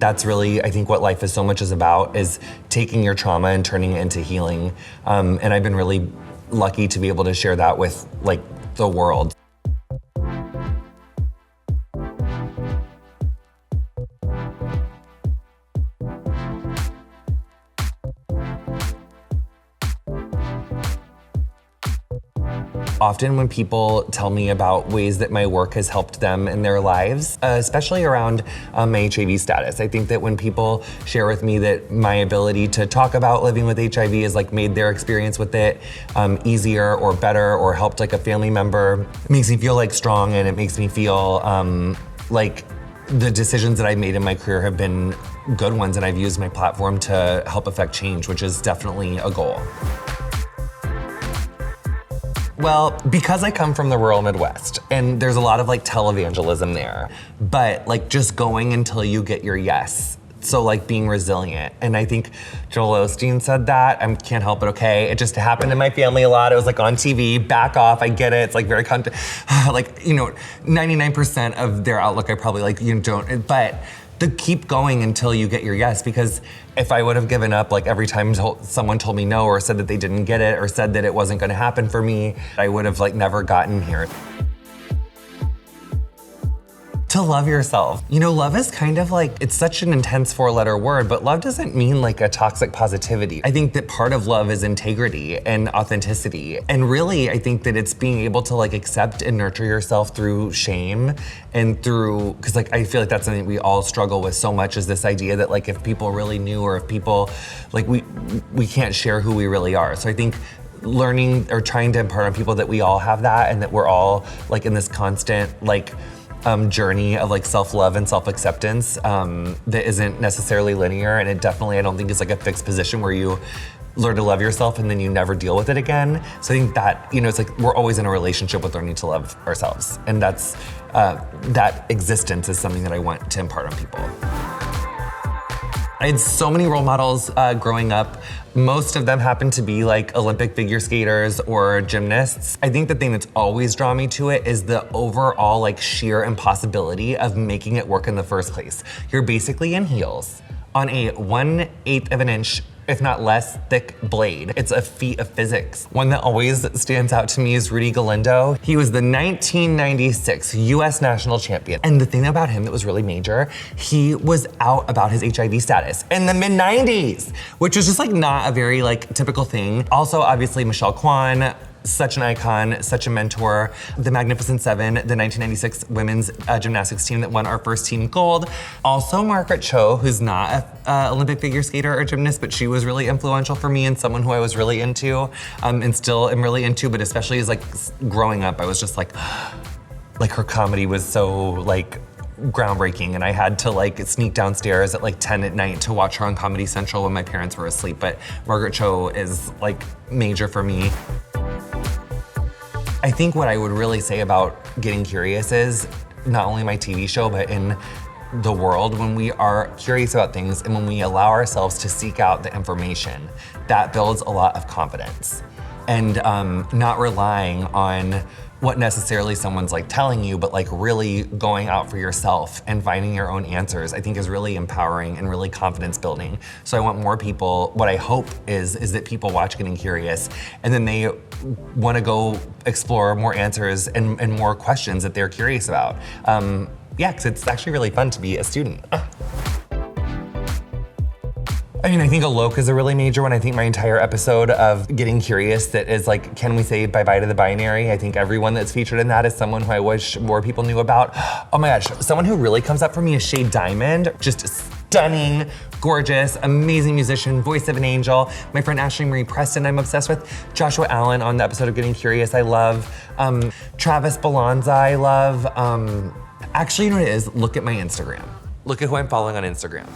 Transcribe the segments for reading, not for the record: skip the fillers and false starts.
That's really, I think, what life is so much is about, is taking your trauma and turning it into healing. And I've been really lucky to be able to share that with like the world. Often when people tell me about ways that my work has helped them in their lives, especially around my HIV status, I think that when people share with me that my ability to talk about living with HIV has like made their experience with it easier or better, or helped like a family member, it makes me feel like strong, and it makes me feel like the decisions that I've made in my career have been good ones, and I've used my platform to help affect change, which is definitely a goal. Well, because I come from the rural Midwest, and there's a lot of like televangelism there, but like just going until you get your yes. So like being resilient. And I think Joel Osteen said that. I can't help it, okay? It just happened in my family a lot. It was like on TV, back off, I get it. It's like very, like, you know, 99% of their outlook I probably like, you don't, but to keep going until you get your yes, because if I would have given up like every time someone told me no, or said that they didn't get it, or said that it wasn't gonna happen for me, I would have like never gotten here. To love yourself. You know, love is kind of like, it's such an intense 4-letter word, but love doesn't mean like a toxic positivity. I think that part of love is integrity and authenticity. And really, I think that it's being able to like accept and nurture yourself through shame and through, because like I feel like that's something we all struggle with so much, is this idea that like if people really knew, or if people, like we can't share who we really are. So I think learning or trying to impart on people that we all have that, and that we're all like in this constant like journey of like self-love and self-acceptance that isn't necessarily linear, and it definitely, I don't think, is like a fixed position where you learn to love yourself and then you never deal with it again. So I think that, you know, it's like we're always in a relationship with learning to love ourselves, and that's that existence is something that I want to impart on people. I had so many role models growing up. Most of them happened to be like Olympic figure skaters or gymnasts. I think the thing that's always drawn me to it is the overall like sheer impossibility of making it work in the first place. You're basically in heels on a 1/8 of an inch, if not less, thick blade. It's a feat of physics. One that always stands out to me is Rudy Galindo. He was the 1996 US national champion. And the thing about him that was really major, he was out about his HIV status in the mid-90s, which was just like not a very like typical thing. Also, obviously, Michelle Kwan, such an icon, such a mentor. The Magnificent Seven, the 1996 women's gymnastics team that won our first team gold. Also Margaret Cho, who's not an Olympic figure skater or gymnast, but she was really influential for me and someone who I was really into and still am really into, but especially as like growing up, I was just like her comedy was so like groundbreaking, and I had to like sneak downstairs at like 10 at night to watch her on Comedy Central when my parents were asleep. But Margaret Cho is like major for me. I think what I would really say about Getting Curious is not only my TV show, but in the world, when we are curious about things and when we allow ourselves to seek out the information, that builds a lot of confidence. And not relying on what necessarily someone's like telling you, but like really going out for yourself and finding your own answers, I think is really empowering and really confidence building. So I want more people, what I hope is that people watch Getting Curious and then they want to go explore more answers and more questions that they're curious about. Yeah, because it's actually really fun to be a student. I mean, I think Alok is a really major one. I think my entire episode of Getting Curious that is like, can we say bye-bye to the binary? I think everyone that's featured in that is someone who I wish more people knew about. Oh my gosh, someone who really comes up for me is Shay Diamond. Just stunning, gorgeous, amazing musician, voice of an angel. My friend Ashley Marie Preston I'm obsessed with. Joshua Allen on the episode of Getting Curious I love. Travis Balanza I love. Actually, you know what it is? Look at my Instagram. Look at who I'm following on Instagram.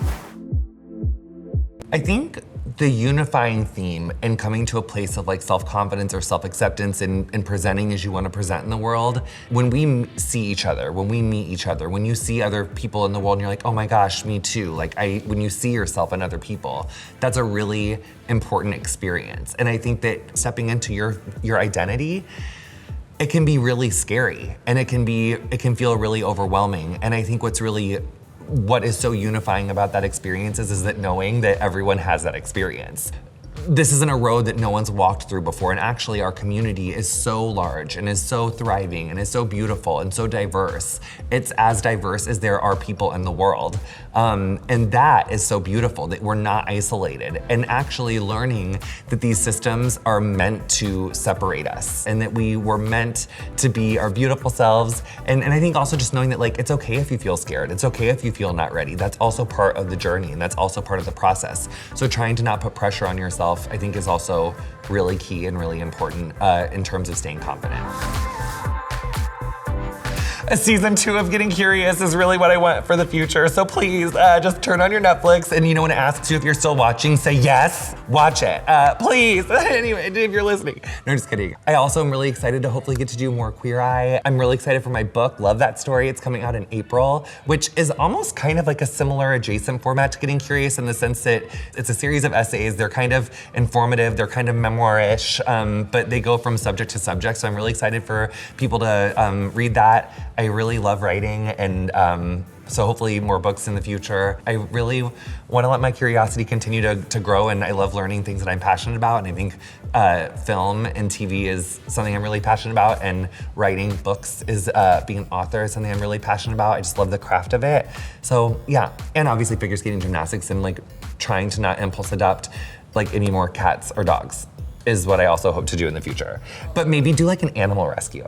I think the unifying theme in coming to a place of like self-confidence or self-acceptance and presenting as you want to present in the world, when we see each other, when we meet each other, when you see other people in the world and you're like, oh my gosh, me too. Like when you see yourself in other people, that's a really important experience. And I think that stepping into your identity, it can be really scary and it can feel really overwhelming. And I think what's really what is so unifying about that experience is that knowing that everyone has that experience. This isn't a road that no one's walked through before, and actually our community is so large and is so thriving and is so beautiful and so diverse. It's as diverse as there are people in the world. And that is so beautiful, that we're not isolated, and actually learning that these systems are meant to separate us and that we were meant to be our beautiful selves. And I think also just knowing that like, it's okay if you feel scared, it's okay if you feel not ready. That's also part of the journey, and that's also part of the process. So trying to not put pressure on yourself, I think, is also really key and really important in terms of staying confident. Season 2 of Getting Curious is really what I want for the future. So please just turn on your Netflix, and when it asks you if you're still watching, say yes, watch it. Please, anyway, if you're listening. No, just kidding. I also am really excited to hopefully get to do more Queer Eye. I'm really excited for my book, Love That Story. It's coming out in April, which is almost kind of like a similar adjacent format to Getting Curious in the sense that it's a series of essays. They're kind of informative, they're kind of memoir-ish, but they go from subject to subject. So I'm really excited for people to read that. I really love writing, and so hopefully more books in the future. I really want to let my curiosity continue to grow, and I love learning things that I'm passionate about, and I think film and TV is something I'm really passionate about, and writing books is, being an author is something I'm really passionate about. I just love the craft of it. So yeah, and obviously figure skating, gymnastics, and like trying to not impulse adopt like any more cats or dogs is what I also hope to do in the future. But maybe do like an animal rescue.